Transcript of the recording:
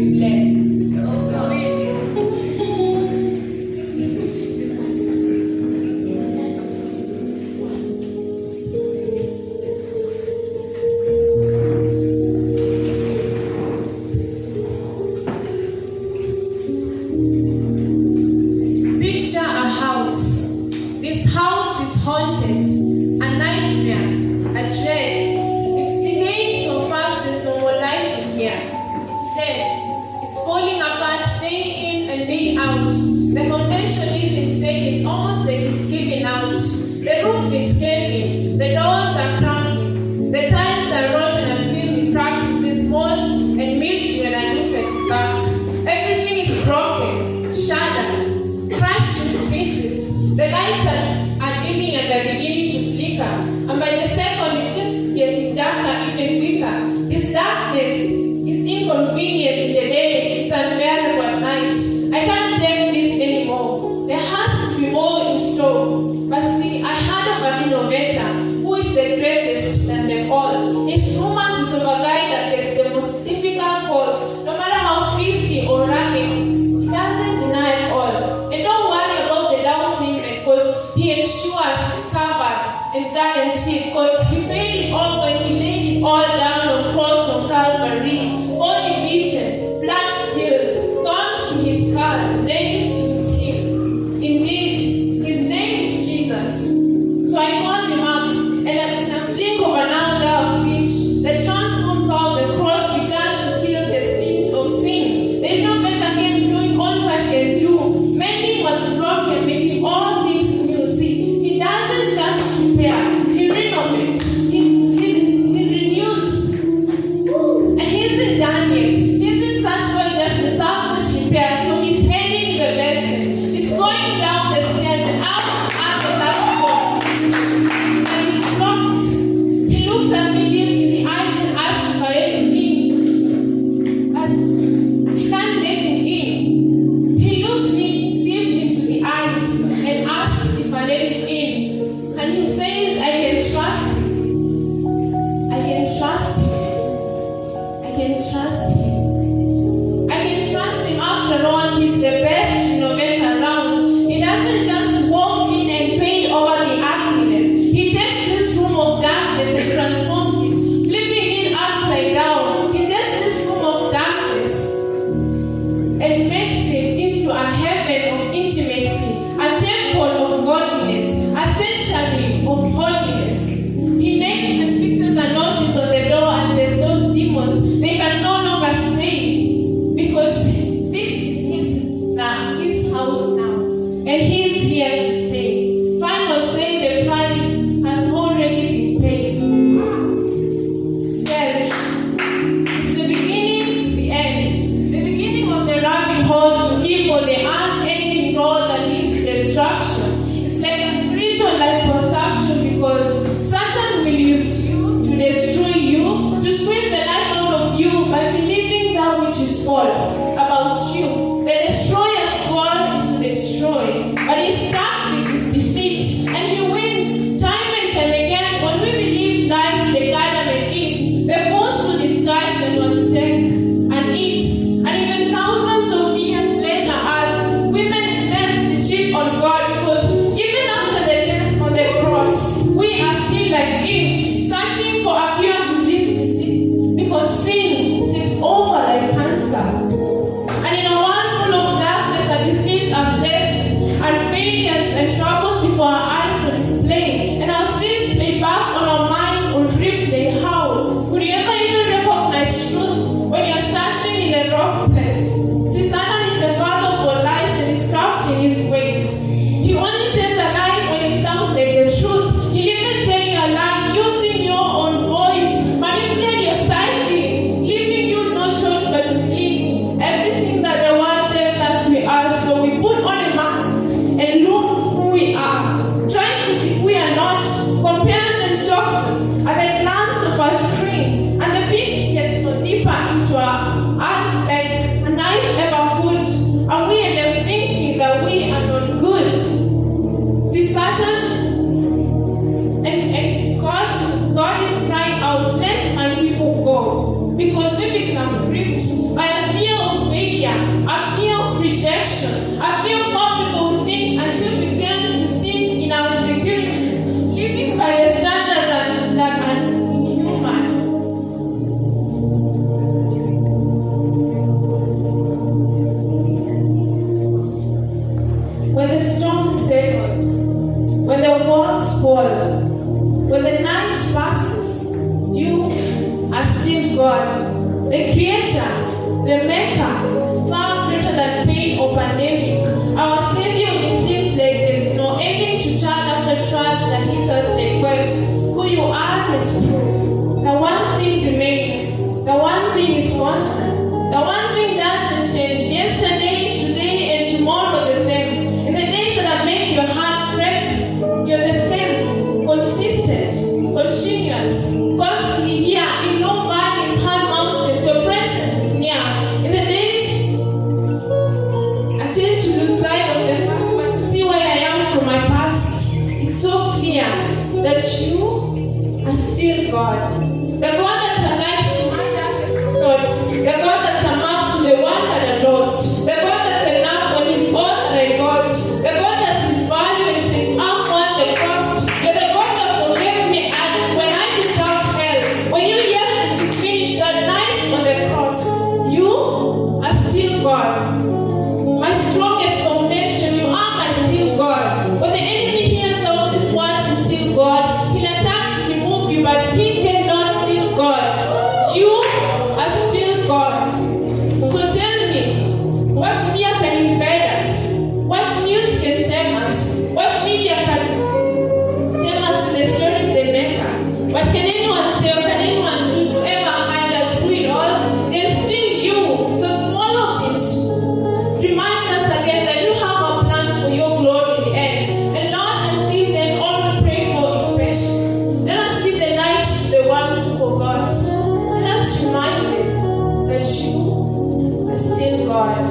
be blessed. Picture a house. This house is haunted, a nightmare, a dread. It's decaying so fast there's no more life in here. It's dead. It's falling apart day in and day out. The foundation isn't steady. It's almost like it's giving out. The roof is caving. The doors are crumbling. The tiles are rotten and filled with cracks. There's mold and mildew and I looked at it back. Everything is broken, shattered, crushed into pieces. The lights are dimming and they're beginning to flicker. And by the second, it seems getting darker even quicker. This darkness is inconvenient in the day. It's unbearable at night. I can't take this anymore. There has to be more in store. But see, I heard of a renovator who is the greatest than them all. His rumors is of a guy that takes the most difficult course, no matter how filthy or ragged. He doesn't deny it all. And don't worry about the down payment because he ensures it's covered and guaranteed because he paid it all when he laid it all down on cross of Calvary. Body beaten, blood spilled, thorns to his scar, nails to his heels. Indeed, his name is Jesus. So I called him up, and in a blink of an hour there of which the transformed power of the cross began to feel the stench of sin. There is no better man doing all what he can do, mending what's broken, making all things new. See, he doesn't just repair, he renovates, he renews. And he isn't done yet. He isn't satisfied just the surface repair, so he's heading in the basement. He's going down the stairs and up the last floor. And it's locked. He looks at me deep in the eyes and asks if I let him in. But he can't let him in. He looks me deep into the eyes and asks if I let him in. And he says, I can trust him. I can trust him. I can trust him. I can trust him. After all, he's the best renovator around. He doesn't just walk in and paint over the ugliness. He takes this room of darkness and transforms it, flipping it upside down. He takes this room of darkness and makes it into a heaven of intimacy, a temple of godliness, a sanctuary of holiness. He nails and fixes a notice on the door and tells those demons they can no longer stay because this is his house now, and he's here to stay. Final say the price has already been paid. Self is the beginning to the end, the beginning of the rabbit hole to evil, the unending road that leads to destruction. It's like a spiritual liposuction because Satan will use you to destroy you, to squeeze the life out of you by believing that which is false about you. The destroyer's goal is to destroy, but his tactic is deceit, and he wins time and time again. When we believe lies like Adam and Eve, the force to disguise them was take and eat, and even thousands of years later, as women and men to cheat on God, because even after the death on the cross, we are still like Eve, searching for a cure to this disease, because sin takes over like cancer. And in a world full of darkness that defeats our blessings and failures and troubles before our eyes on display, and our sins play back on our minds on replay, how could you ever even recognize truth when you're searching in the wrong place? See, Satan is the father of all lies and is crafting his ways. He only tells a lie when it sounds like the truth. He'll even tell you a lie using your own voice, manipulate your psyche, leaving you no choice but to believe everything that the world tells us we are. So we put on a mask and look who we are, trying to be who we are not. Compares and jokes at the glance of our screen, and the beat gets so deeper into our eyes like a knife ever could, and we end up thinking that we are not good. See, Satan and God is crying out, let my people go, because we become gripped by a fear of the Maker, far greater than pain or pandemic. Our Savior, when it seems like there's no ending to child after child that hits us like waves. Who you are is proof. The one thing remains. The one thing is constant. The one thing doesn't change. Yesterday, today, and tomorrow the same. In the days that make your heart break, you're the same. Consistent, continuous, constantly here. In low valleys, high mountains, your presence is near. In the days, I tend to lose sight of the fact, but to see where I am from my past, it's so clear that you are still God. The God that's alive to my darkest thoughts. The God that's a map to the one that I lost. The God that's enough when He's all that I got. The God that's His value and says, I'm worth the cost. You're the God that forgave me and when I deserved hell. When you hear that it's finished that night on the cross, you are still God. My strongest foundation, you are my still God. When the enemy hears all these words, he's still God. He'll attack to remove you, but he cannot steal God. You are still God. So tell me, what fear can invade us? What news can tame us? What media can tame us to the stories they make up? What can anyone say or can anyone do to ever hide that through it all? There's still you. So all of this, remind us again that you have a plan for your glory in the end. And not until then, all we pray for is patience. Let us be the light to the ones who forgot. Let us remind them that you are still God.